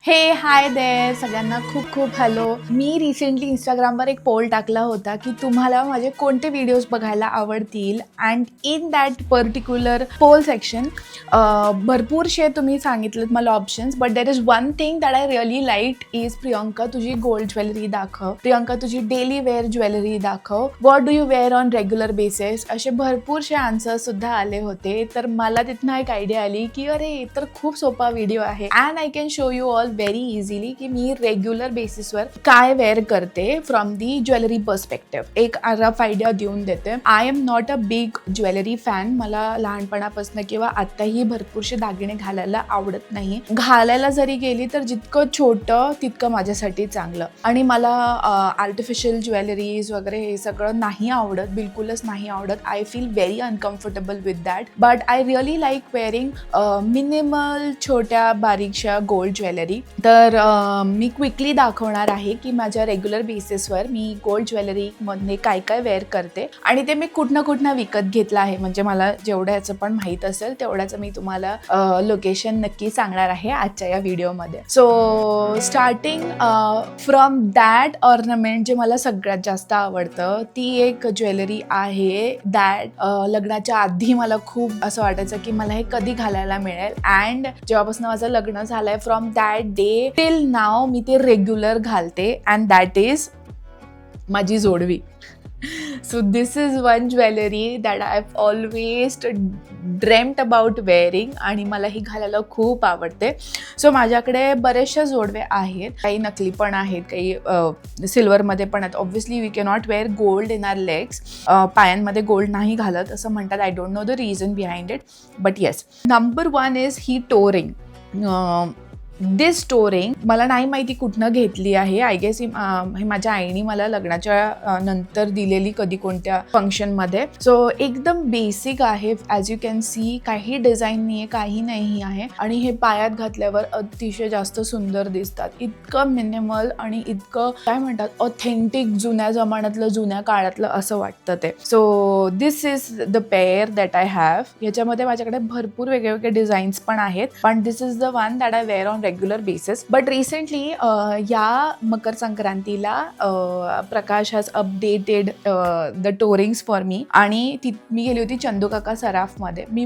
हे हाय देर सगळ्यांना खूप खूप हॅलो. मी रिसेंटली इंस्टाग्रामवर एक पोल टाकला होता की तुम्हाला माझे कोणते व्हिडिओज बघायला आवडतील and in that particular poll section भरपूरशे तुम्ही सांगितलेत मला options, but there is one thing that I really like is Priyanka तुझी गोल्ड ज्वेलरी दाखव, प्रियंका तुझी डेली वेअर ज्वेलरी दाखव, what do you wear on regular basis. असे भरपूरसे आन्सर्स सुद्धा आले होते. तर मला तिथनं एक आयडिया आली की अरे तर खूप सोपा व्हिडिओ आहे and I can show you all very easily की मी रेग्युलर बेसिसवर काय वेअर करते फ्रॉम दी ज्वेलरी पर्स्पेक्टिव्ह. एक रफ आयडिया देऊन देते. I am not a big jewellery fan. मला लहानपणापासून किंवा आत्ताही भरपूरसे दागिने घालायला आवडत नाही. घालायला जरी गेली तर जितकं छोटं तितकं माझ्यासाठी चांगलं. आणि मला आर्टिफिशियल ज्वेलरीज वगैरे हे सगळं नाही आवडत, बिलकुलच नाही आवडत. I feel very uncomfortable with that. But I really like wearing minimal छोट्या बारीकशा गोल्ड ज्वेलरी. तर मी क्विकली दाखवणार आहे की माझ्या रेग्युलर बेसिसवर मी गोल्ड ज्वेलरीमध्ये काय काय वेअर करते आणि ते मी कुठनं विकत घेतलं आहे. म्हणजे मला जेवढं याचं पण माहीत असेल तेवढ्याचं मी तुम्हाला लोकेशन नक्की सांगणार आहे आजच्या या व्हिडिओमध्ये. So starting from that ornament जे मला सगळ्यात जास्त आवडतं ती एक ज्वेलरी आहे दॅट लग्नाच्या आधी मला खूप असं वाटायचं की मला हे कधी घालायला मिळेल अँड जेव्हापासून माझं लग्न झालंय from that day till now मी ते रेग्युलर घालते अँड दॅट इज माझी जोडवी. So this is one jewellery that I have always dreamt about wearing आणि मला ही घालायला खूप आवडते. सो माझ्याकडे बरेचशा जोडवे आहेत, काही नकली पण आहेत, काही सिल्वरमध्ये पण आहेत. Obviously we cannot wear gold in our legs. पायांमध्ये गोल्ड नाही घालत असं म्हणतात. I don't know the reason behind it, but yes. Number one is ही टोरिंग. दिस टोरिंग मला नाही माहिती कुठनं घेतली आहे. आय गेस हे माझ्या आईने मला लग्नाच्या नंतर दिलेली कधी कोणत्या फंक्शनमध्ये. सो एकदम बेसिक आहे. ॲज यू कॅन सी काही डिझाईन नाही आहे, काही नाही आहे आणि हे पायात घातल्यावर अतिशय जास्त सुंदर दिसतात. इतकं मिनिमल आणि इतकं काय म्हणतात ऑथेंटिक जुन्या जमान्यातलं जुन्या काळातलं असं वाटतं ते. So this is the pair that I have. ह्याच्यामध्ये माझ्याकडे भरपूर वेगवेगळे डिझाईन्स पण आहेत, पण this is the one that I wear on regular basis. But recently या मकर संक्रांतीला Prakash has updated the toe rings for me आणि मी गेली होती चंदूकाका सराफमध्ये. मी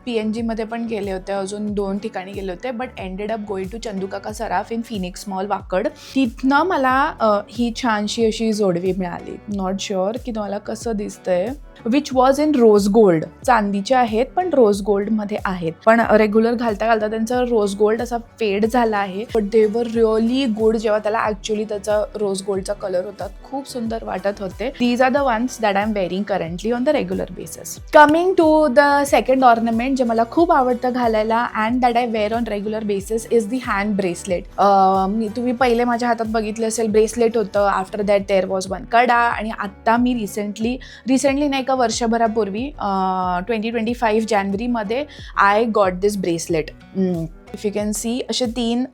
PNG मध्ये पण गेले होते, अजून 2 ठिकाणी गेले होते, but ended up going to Chandukaka Saraf in Phoenix mall Wakad. तिथनं मला ही छानशी अशी जोडवी मिळाली. नॉट शुअर की तुम्हाला कसं दिसतंय. Which was in rose gold. चांदीचे आहेत पण रोज गोल्डमध्ये आहेत, पण रेग्युलर घालता घालता त्यांचा रोज गोल्ड असा फेड झाला आहे. बट दे वर रिअली गुड. जेव्हा त्याला ॲक्च्युअली त्याचा रोज गोल्डचा कलर होता खूप सुंदर वाटत होते. These are the ones that I am wearing currently on the regular basis. Coming to the second ornament जे मला खूप आवडतं घालायला and that I wear on regular basis is the hand bracelet. तुम्ही पहिले माझ्या हातात बघितलं असेल ब्रेसलेट होतं. After that there was one कडा आणि आत्ता मी रिसेंटली नाही का वर्षभरापूर्वी 2025 जानेवारीमध्ये I got this bracelet. If you can see असे 3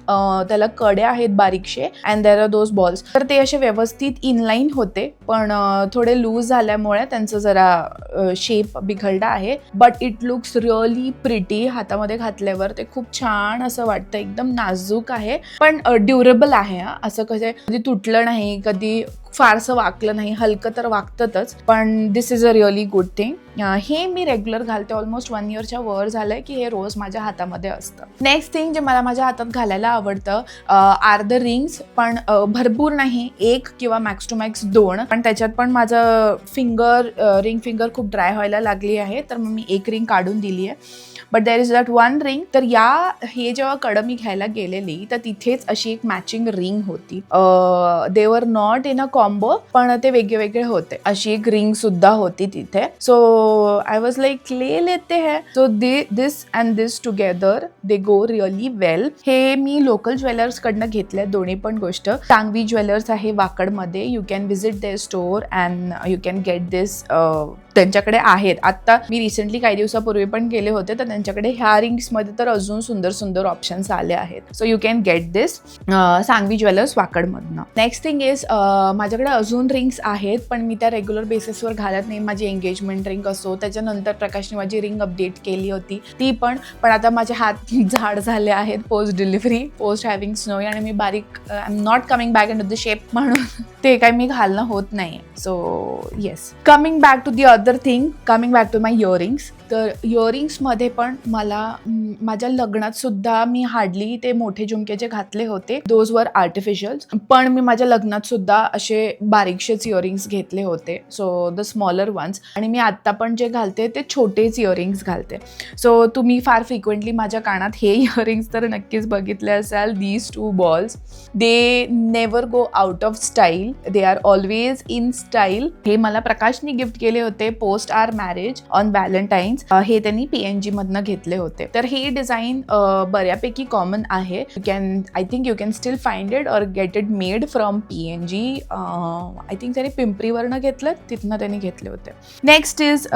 त्याला कडे आहेत बारीकशे and there are those balls. तर ते असे व्यवस्थित इनलाईन होते पण थोडे लूज झाल्यामुळे त्यांचं जरा शेप बिघडला आहे. But it looks really pretty. हातामध्ये घातल्यावर ते खूप छान असं वाटतं. एकदम नाजूक आहे पण ड्युरेबल आहे. असं कधी तुटलं नाही, कधी फारसं वाकलं नाही. हलकं तर वागतंच पण this is a really good thing. हे मी रेग्युलर घालते. ऑलमोस्ट 1 इयरच्या वर झालंय की हे रोज माझ्या हातामध्ये असतं. नेक्स्ट थिंग जे मला माझ्या हातात घालायला आवडतं आर द रिंग्स. पण भरपूर नाही, 1 किंवा मॅक्स टू मॅक्स 2. पण त्याच्यात पण माझं रिंग फिंगर खूप ड्राय व्हायला लागली आहे, तर मग मी 1 रिंग काढून दिली आहे. But there is that 1 ring. तर हे जेव्हा कडं मी घ्यायला गेलेली तर तिथेच अशी एक मॅचिंग रिंग होती. दे were not in a combo पण ते वेगळे होते. अशी एक रिंग सुद्धा होती तिथे. सो आय वॉज लाईक ले लेते हैं. So this and this together they go really well. हे मी लोकल ज्वेलर्स कडनं घेतल्या दोन्ही पण गोष्ट. टांगवी ज्वेलर्स आहे वाकडमध्ये. You can visit their store and you can get this. त्यांच्याकडे आहेत. आत्ता मी रिसेंटली काही दिवसापूर्वी पण गेले होते तर त्यांच्याकडे ह्या रिंग्समध्ये तर अजून सुंदर ऑप्शन्स आले आहेत. So you can get this Sangvi jewellers वाकडमधनं. नेक्स्ट थिंग इज माझ्या माझ्याकडे अजून रिंग्स आहेत, पण मी त्या रेग्युलर बेसिसवर घालत नाही. माझी एंगेजमेंट रिंग असो, त्याच्यानंतर प्रकाशने माझी रिंग अपडेट केली होती ती पण आता माझे हात झाड झाले आहेत पोस्ट डिलिव्हरी, पोस्ट हॅव्हिंग स्नोई, आणि मी बारीक I am not coming back into the shape, म्हणून ते काही मी घालणं होत नाही. So yes, coming back to the other thing, coming back to my earrings. तर इयरिंग्समध्ये पण मला माझ्या लग्नात सुद्धा मी हार्डली ते मोठे झुमके जे घातले होते दोज वर आर्टिफिशियल, पण मी माझ्या लग्नात सुद्धा असे बारीकशेच इयरिंग्स घेतले होते, सो द स्मॉलर वन्स. आणि मी आत्ता पण जे घालते ते छोटेच इयरिंग्स घालते. सो तुम्ही फार फ्रिक्वेंटली माझ्या कानात हे इयरिंग्स तर नक्कीच बघितले असाल. दीज 2 balls, they never go out of style, they are always in style. हे मला प्रकाशनी गिफ्ट केले होते post our marriage on Valentine. हे त्यांनी PNG मधनं घेतले होते. तर हे डिझाईन बऱ्यापैकी कॉमन आहे. I think you can still find it or get it made from PNG. I think त्यांनी पिंपरीवरनं घेतलं, तिथनं त्यांनी घेतले होते. Next is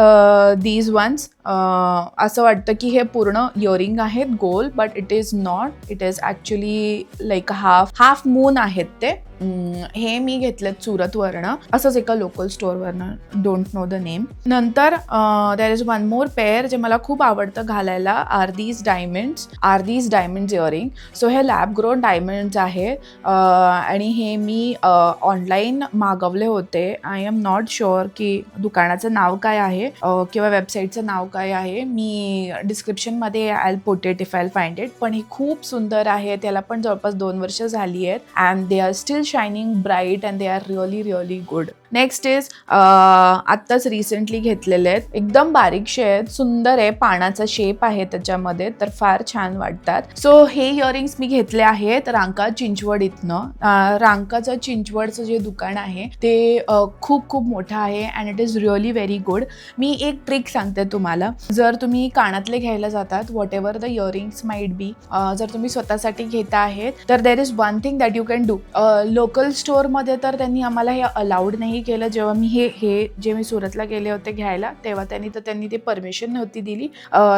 these ones. असं वाटतं की हे पूर्ण इयरिंग आहेत गोल, but it is not. It is actually like half moon आहेत ते. हे मी घेतलेत सुरतवरनं, असंच एका लोकल स्टोअरवरनं, डोंट नो द नेम. नंतर there is one more pair जे मला खूप आवडतं घालायला, our these diamonds earring. So हे लॅब ग्रोन डायमंड्स आहे, आणि हे मी ऑनलाईन मागवले होते. आय एम नॉट शुअर की दुकानाचं नाव काय आहे किंवा वेबसाईटचं नाव काय आहे. मी डिस्क्रिप्शनमध्ये I put it if I find it. पण हे खूप सुंदर आहे. त्याला पण जवळपास 2 वर्ष झाली आहेत, and they are still shining bright and they are really good. Next is आत्ताच रिसेंटली घेतलेले आहेत, एकदम बारीकशे आहेत, सुंदर आहे, पानाचा शेप आहे त्याच्यामध्ये, तर फार छान वाटतात. सो हे इयरिंग्स मी घेतले आहेत रांका चिंचवड इथनं. रांकाचं चिंचवडचं जे दुकान आहे ते खूप मोठं आहे, and it is really very good. मी एक ट्रिक सांगते तुम्हाला. जर तुम्ही कानातले घ्यायला जातात, whatever the earrings might be, जर तुम्ही स्वतःसाठी घेता आहेत तर there is one thing that you can do. Local स्टोअरमध्ये तर त्यांनी आम्हाला हे अलाउड नाही केलं. जेव्हा मी हे जे मी सुरतला गेले होते घ्यायला, तेव्हा त्यांनी ते परमिशन नव्हती दिली.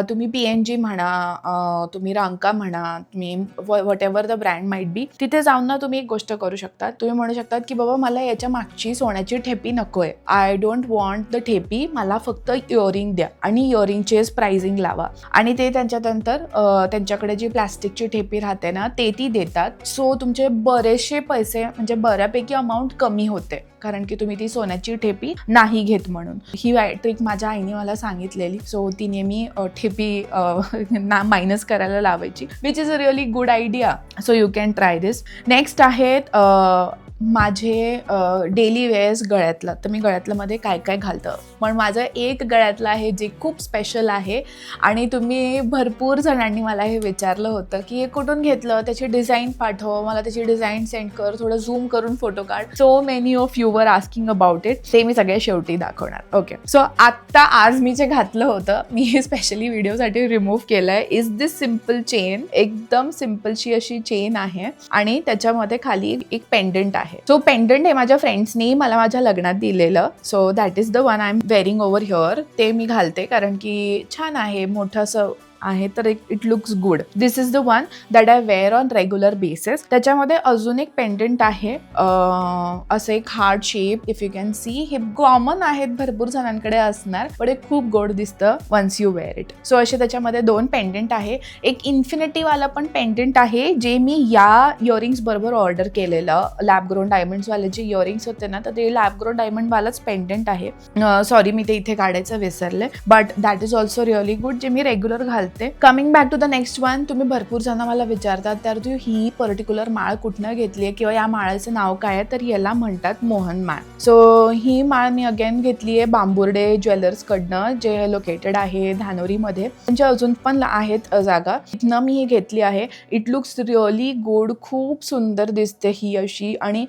तुम्ही PNG म्हणा, तुम्ही रांका म्हणा, तुम्ही what ever the brand might be, तिथे जाऊन ना तुम्ही एक गोष्ट करू शकता. तुम्ही म्हणू शकतात की बाबा मला याच्या मागची सोन्याची ठेपी नकोय, आय डोंट वॉन्ट द ठेपी, मला फक्त इयरिंग द्या, आणि इयरिंगचेच प्राइसिंग लावा. आणि ते त्यांच्यानंतर त्यांच्याकडे जी प्लास्टिकची ठेपी राहते ना ती देतात. सो तुमचे बरेचसे पैसे, म्हणजे बऱ्यापैकी अमाऊंट कमी होते, कारण की तुम्ही ती सोन्याची ठेपी नाही घेत म्हणून. ही ट्रिक माझ्या आईने मला सांगितलेली. सो ती नेहमी ठेपी मायनस करायला लावायची, which is a really good idea. So you can try this. Next आहेत माझे डेली वेअर्स गळ्यातलं. तर मी गळ्यातल्यामध्ये काय काय घालतं, पण माझं एक गळ्यातलं आहे जे खूप स्पेशल आहे, आणि तुम्ही भरपूर जणांनी मला हे विचारलं होतं की हे कुठून घेतलं, त्याची डिझाईन पाठव, मला त्याची डिझाईन सेंड कर, थोडं झूम करून फोटो काढ. So many of you were asking about it. ते मी सगळ्या शेवटी दाखवणार. ओके, सो आत्ता आज मी जे घातलं होतं, मी हे स्पेशली व्हिडिओसाठी रिमूव्ह केलंय. इज दिस सिम्पल चेन, एकदम सिम्पलशी अशी चेन आहे, आणि त्याच्यामध्ये खाली एक पेंडंट आहे. सो पेंडंट हे माझ्या फ्रेंड्सनी मला माझ्या लग्नात दिलेलं. So that is the one I am wearing over here. ते मी घालते कारण की छान आहे, मोठं असं आहे, तर it looks good. This is the one that I wear on regular basis. त्याच्यामध्ये अजून एक पेंडंट आहे, असं एक heart shape, if you can see. हे कॉमन आहेत, भरपूर जणांकडे असणार, पण हे खूप गोड दिसतं once you wear it. So असे त्याच्यामध्ये 2 पेंडंट आहे. एक इन्फिनिटीवाला पण पेंडंट आहे, जे मी या इयरिंग्स बरोबर ऑर्डर केलेलं. लॅब ग्रोन डायमंड्सवाले जे इयरिंग्स होते ना, तर ते लॅब ग्रोन डायमंडवालाच पेंडंट आहे. सॉरी, मी ते इथे काढायचं विसरले, but that is also really good, जे मी रेग्युलर घालते. Coming back to the next one. तुम्ही भरपूर जण मला विचारतात, तर तू ही पर्टिक्युलर माळ कुठनं घेतली आहे, किंवा या माळाचं नाव काय आहे, तर याला म्हणतात मोहन माळ. सो ही माळ मी अगेन घेतली आहे बांबुर्डे ज्वेलर्स कडनं, जे लोकेटेड आहे धानोरीमध्ये. त्यांच्या अजून पण आहेत जागा, इथनं मी ही घेतली आहे. इट लुक्स रिअली गुड, खूप सुंदर दिसते ही अशी, आणि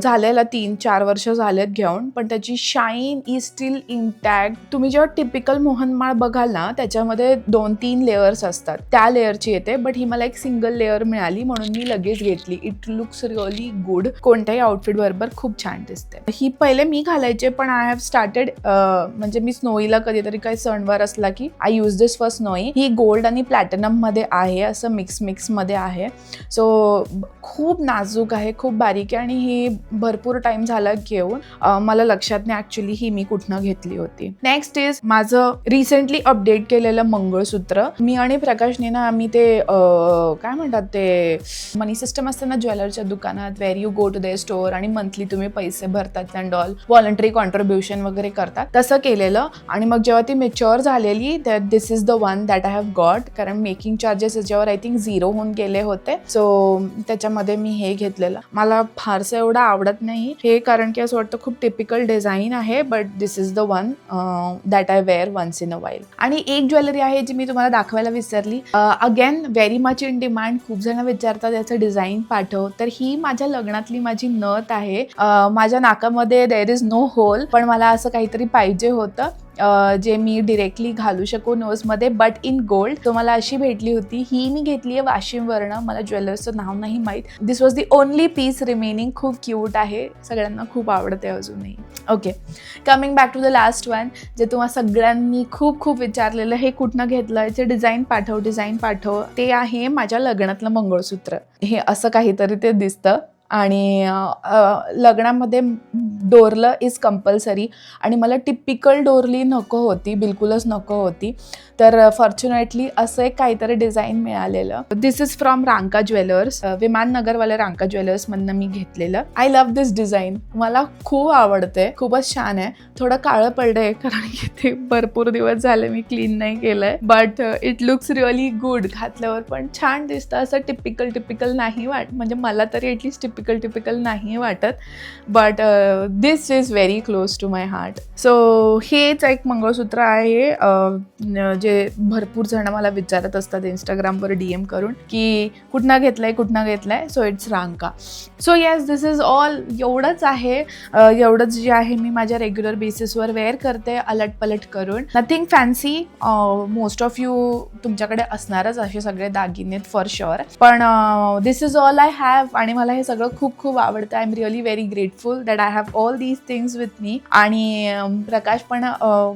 झालेला 3-4 वर्ष झालेत घेऊन, पण त्याची शाईन इज स्टील इंटॅक्ट. तुम्ही जेव्हा टिपिकल मोहन माळ बघाल ना, त्याच्यामध्ये 2-3 3 लेयर्स असतात त्या लेअरची येते, बट ही मला एक सिंगल लेअर मिळाली म्हणून मी लगेच घेतली. It looks really good. कोणत्याही आउटफिट बरोबर खूप छान दिसते. ही पहिले मी घालायचे, पण आय हॅव स्टार्टेड म्हणजे मी स्नोईला कधीतरी काही सणवार असला की I use this for snowy. He gold आणि प्लॅटिनम मध्ये आहे, असं मिक्स मध्ये आहे. सो खूप नाजूक आहे, खूप बारीक आहे आणि ही भरपूर टाइम झाला घेऊन. मला लक्षात नाही ऍक्च्युली ही मी कुठनं घेतली होती. नेक्स्ट इज माझं रिसेंटली अपडेट केलेलं मंगळसूत्र. मी आणि प्रकाशने ना आम्ही ते काय म्हणतात ते मनी सिस्टम असते ना ज्वेलरच्या दुकानात, where you go to their store आणि मंथली तुम्ही पैसे भरतात अँड ऑल, व्हॉलंटरी कॉन्ट्रीब्युशन वगैरे करतात, तसं केलेलं. आणि मग जेव्हा ती मेच्युअर झालेली that this is the one that I have got, कारण मेकिंग चार्जेस याच्यावर आय थिंक 0 होऊन गेले होते. सो त्याच्यामध्ये मी हे घेतलेलं. मला फारसं एवढं आवडत नाही हे, कारण की असं वाटतं खूप टिपिकल डिझाईन आहे, but this is the one that I wear once in a while. आणि एक ज्वेलरी आहे जी मी तुम्हाला दाखवायला विसरली. Again very much in demand. खूप जण विचारतात याचं डिझाईन पाठव. तर ही माझ्या लग्नातली माझी नथ आहे. माझ्या नाकामध्ये देअर इज नो होल, पण मला असं काहीतरी पाहिजे होतं जे मी डिरेक्टली घालू शकू नोजमध्ये, बट इन गोल्ड. तो मला अशी भेटली होती. ही मी घेतली आहे वाशिमवरनं. मला ज्वेलर्सचं नाव नाही माहीत. This was the only piece remaining. खूप क्यूट आहे, सगळ्यांना खूप आवडते अजूनही. Okay, coming back to the last one, जे तुम्हाला सगळ्यांनी खूप विचारलेलं, हे कुठनं घेतलं, याचे डिझाईन पाठव. ते आहे माझ्या लग्नातलं मंगळसूत्र. हे असं काहीतरी ते दिसतं आणि लग्नामध्ये डोरलं इज कंपल्सरी आणि मला टिपिकल डोरली नको होती, बिलकुलच नको होती. तर फॉर्च्युनेटली असं एक काहीतरी डिझाईन मिळालेलं. This is from Ranka jewellers, विमाननगरवाल्या रांका ज्वेलर्समधनं मी घेतलेलं. आय लव्ह दिस डिझाईन, मला खूप आवडते, खूपच छान आहे. थोडं काळं पडलंय कारण की ते भरपूर दिवस झाले मी क्लीन नाही केलंय, but it looks really good. घातल्यावर पण छान दिसतं. असं टिपिकल नाही म्हणजे मला तरी ॲटलिस्ट टिपिकल नाही वाटत, but this is very close to my heart. So हेच एक मंगळसूत्र आहे जे भरपूर जण मला विचारत असतात इंस्टाग्रामवर DM करून की कुठनं घेतलंय. So it's Ranka. So yes, this is all. एवढंच आहे. एवढंच जे आहे मी माझ्या रेग्युलर बेसिसवर वेअर करते, अलटपलट करून. Nothing fancy. Most of you तुमच्याकडे असणारच असे सगळे दागिने फॉर शुअर, पण this is all I have. आणि मला हे सगळं खूप आवडतं. I am really very grateful that I have all these things with me. आणि प्रकाश पण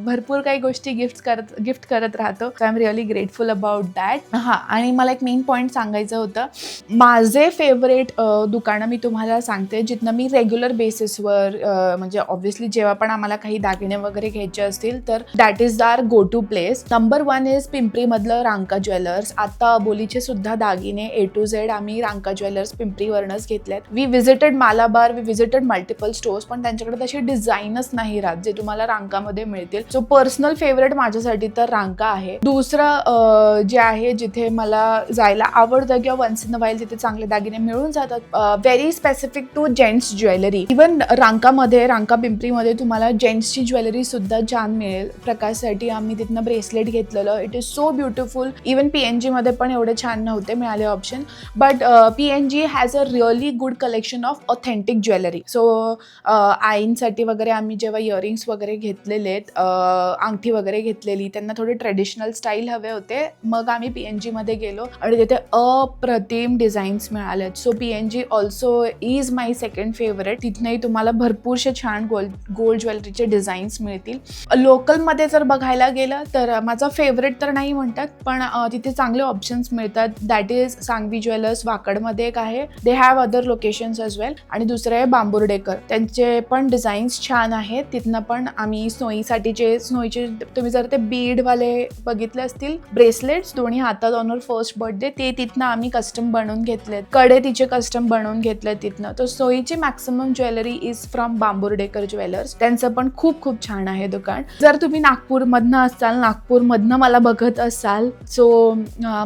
भरपूर काही गोष्टी गिफ्ट करत राहतो. So I am really grateful about that. आणि मला एक मेन पॉईंट सांगायचं होतं. माझे फेवरेट दुकानं मी तुम्हाला सांगते जिथनं मी रेग्युलर बेसिसवर म्हणजे ऑब्व्हियसली जेव्हा पण आम्हाला काही दागिने वगैरे घ्यायचे असतील तर that is our go to place. Number 1 is पिंपरीमधलं रांका ज्वेलर्स. आता बोलीचे सुद्धा दागिने A to Z आम्ही रांका ज्वेलर्स पिंपरीवरनंच घेतलेत. We visited Malabar, we visited multiple stores, पण त्यांच्याकडे तशी डिझाईनच नाही राहत जे तुम्हाला रांकामध्ये मिळतील. सो पर्सनल फेवरेट माझ्यासाठी तर रांका आहे. दुसरं जे आहे जिथे मला जायला आवडतं किंवा वन्स इन अ वाईल तिथे चांगले दागिने मिळून जातात, very specific to gents jewellery. Even Ranka पिंपरीमध्ये तुम्हाला जेंट्सची ज्वेलरी सुद्धा छान मिळेल. प्रकाशसाठी आम्ही तिथनं ब्रेसलेट घेतलेलं. It is so beautiful. Even PNG मध्ये पण एवढे छान नव्हते मिळाले option, but PNG has a really good collection of authentic jewellery. So आईंसाठी वगैरे आम्ही जेव्हा इयरिंग्स वगैरे घेतलेले, अंगठी वगैरे घेतलेली, त्यांना थोडे ट्रेडिशनल स्टाईल हवे होते, मग आम्ही PNG मध्ये गेलो आणि तिथे अप्रतिम डिझाईन्स मिळालेत. So PNG also is my second favourite. तिथनंही तुम्हाला भरपूरशे छान गोल्ड ज्वेलरीचे डिझाईन्स मिळतील. लोकलमध्ये जर बघायला गेलं तर माझा फेवरेट तर नाही म्हणतात, पण तिथे चांगले ऑप्शन्स मिळतात. दॅट इज सांगवी ज्वेलर्स वाकडमध्ये एक आहे. They have other locations as well. आणि दुसरे आहे बांबुर्डेकर, त्यांचे पण डिझाईन्स छान आहेत. तिथनं पण आम्ही स्नोईचे तुम्ही जर ते बीडवाले बघितले असतील ब्रेसलेट्स दोन्ही हातात ऑन फर्स्ट बर्थडे, ते तिथनं आम्ही कस्टम बनवून घेतलेत. कडे तिचे कस्टम बनवून घेतले तिथनं. तर स्नोईची maximum jewellery is from Bamburdekar jewellers. त्यांचं पण खूप छान आहे दुकान. जर तुम्ही नागपूरमधनं असाल, नागपूरमधनं मला बघत असाल, सो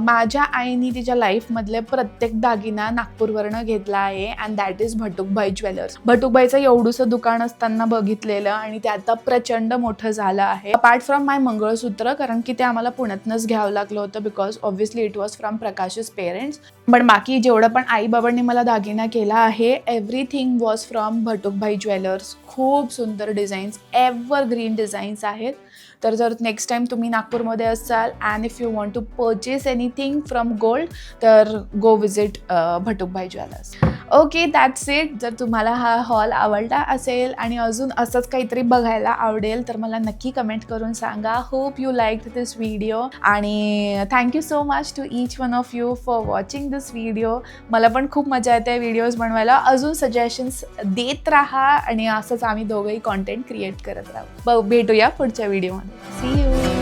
माझ्या आईने तिच्या लाईफमधले प्रत्येक दागिना नागपूरवरनं घेतला आहे अँड दॅट इज भटुकबाई ज्वेलर्स. भटुकबाईचं एवढंसं दुकान असताना बघितलेलं आणि ते आता प्रचंड मोठं झालं आहे. अपार्ट फ्रॉम माय मंगळसूत्र, कारण की ते आम्हाला पुण्यातनंच घ्यावं लागलं होतं because obviously it was from Prakash's parents. पण बाकी जेवढं पण आई बाबांनी मला दागिना केला आहे एव्हरीथिंग वॉज फ्रॉम भटुकबाई ज्वेलर्स. खूप सुंदर डिझाईन्स, एव्हरग्रीन डिझाईन्स आहेत. तर जर नेक्स्ट टाइम तुम्ही नागपूरमध्ये असाल and if you want to purchase anything from gold तर go visit Bhatukbhai jewellers. Okay, that's it. जर तुम्हाला हा हॉल आवडला असेल आणि अजून असंच काहीतरी बघायला आवडेल तर मला नक्की कमेंट करून सांगा. Hope you liked this video आणि thank you so much to each one of you for watching this video. मला पण खूप मजा येते व्हिडिओज बनवायला. अजून सजेशन्स देत राहा आणि असंच आम्ही दोघंही कॉन्टेंट क्रिएट करत राहू. भेटूया पुढच्या व्हिडिओमध्ये. See you.